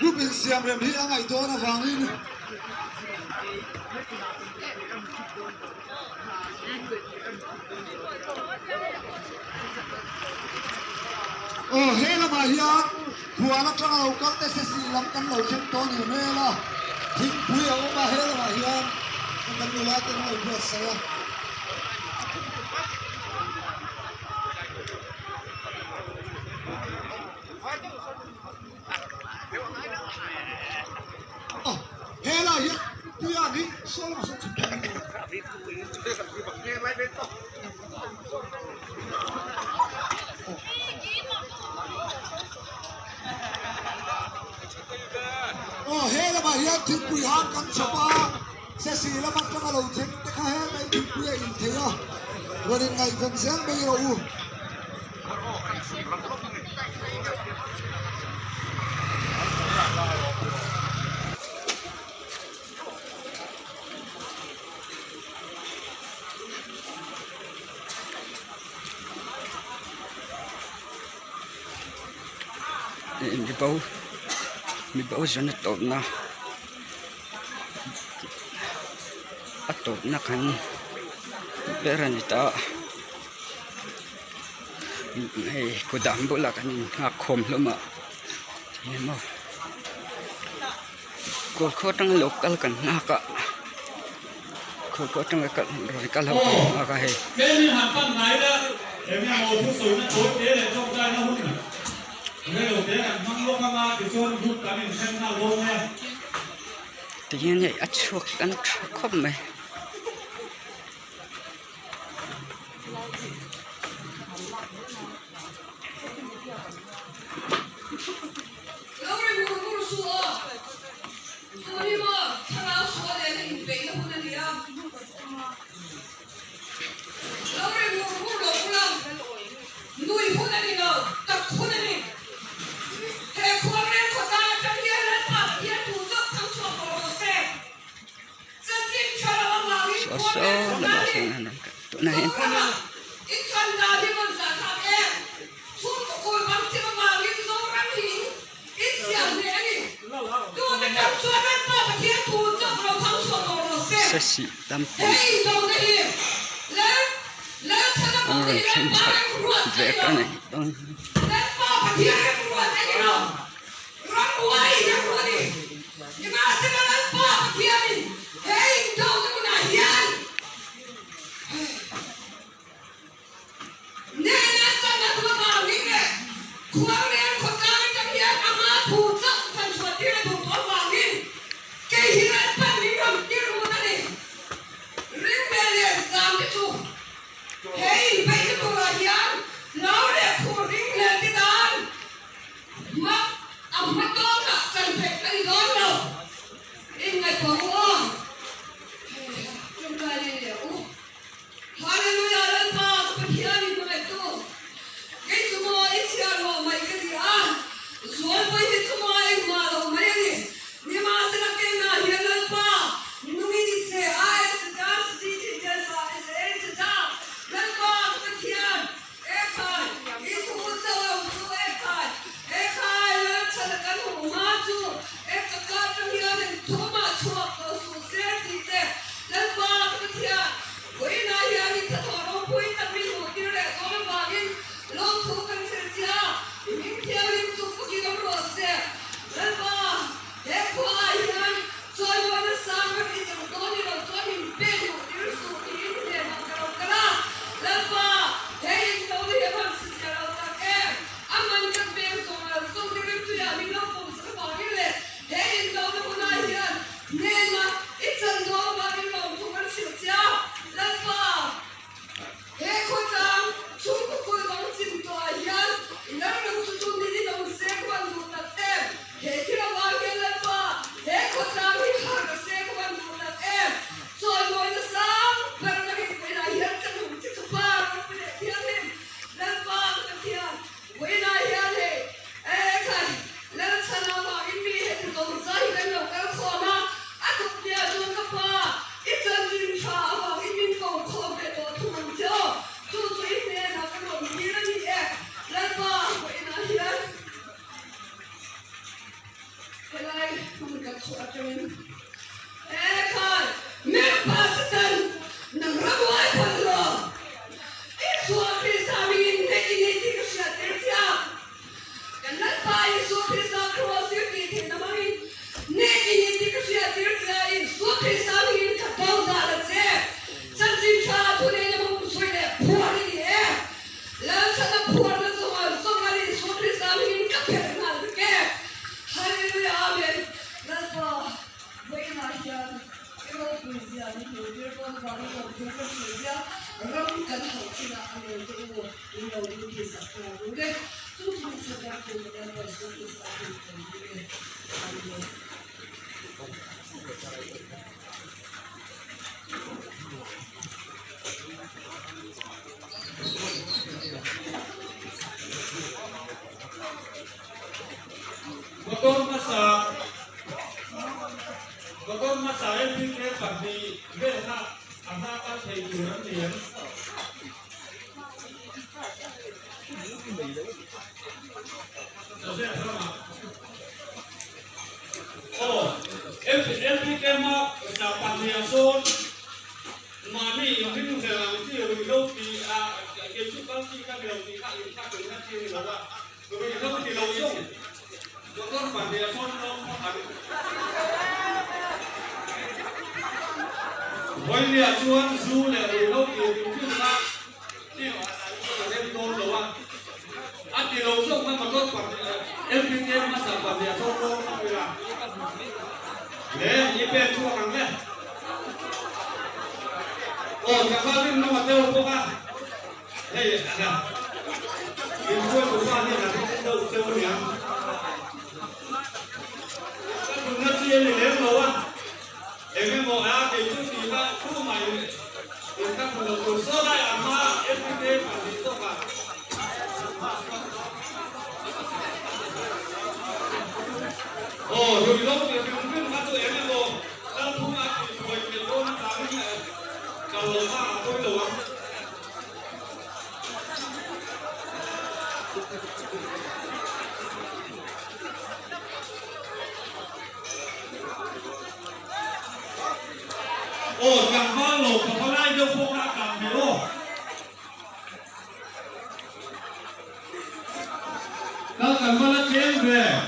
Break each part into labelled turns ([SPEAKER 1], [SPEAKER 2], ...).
[SPEAKER 1] Rubin siam rem hi angai to na wangin hela ma hian huala tanga lo kal te se si lam kan lo chem to ni me la thing pui a ma hela ma hian kan nu la te no bia sa hela hian pui a ni so la so hela ma hian thing pui han kan chapa se si la mak tanga lo chem te kha he mai thing pui in theya rodin ngai kan sang be ro u
[SPEAKER 2] mi bau zana top na atop na kan beran ita hey kudam bola kan akhom loma mo ko tang lokal kan na ka ko tang ka roi kal ha ka he
[SPEAKER 3] ni han pan nai da em ya mo thu su na chốt thế để trong tay nó hút cái đầu tiên là măng lông mà thì cho nó hút cả mình xem nào lông nha
[SPEAKER 2] tự nhiên vậy ăn chuột ăn khóc mày so là bảo vệ này tụi này sẽ xị tâm ông rồi khen thật về cái này ông
[SPEAKER 4] Hãy subscribe cho kênh Ghiền Mì Gõ để không bỏ lỡ những video hấp dẫn.
[SPEAKER 3] Betul mas saya pikir pagi besok anak akan hiburan dia. Oh, MPK mah dapat dia son, mami ini mudah sih kalau di kecuali kita kalau kita dengan sini bawa, kalau di laut betul pada son dong. Bây giờ chuan du là điều đâu điều thứ ba đi em tôn đâu anh điều xong mà có quản em kinh em mà sản phẩm gì không đâu bây giờ đấy như bên chua hàng đấy cả ba bên nó mà đâu không à đây nè cái chuan của ba này là cái đâu đâu nhỉ nó chia thì nếu đâu em mau thì chút thì ba khu mày các phần đầu sơ đại mà em phải đi tốt cả rồi lúc thì mình biết bắt tụi em rồi đang không ăn thì rồi mình luôn tám cả lẩu ba thôi lẩu càng có lẩu càng có lai đâu không ra càng phải ô càng càng có lá chén về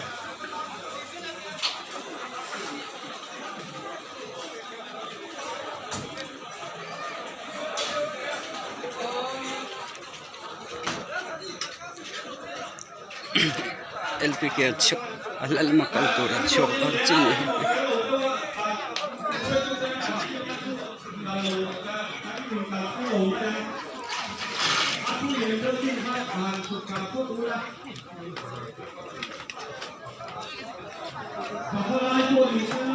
[SPEAKER 2] LPK chok alal makal tura chok archini
[SPEAKER 3] Hãy subscribe cho kênh Ghiền Mì Gõ để không bỏ lỡ những video hấp dẫn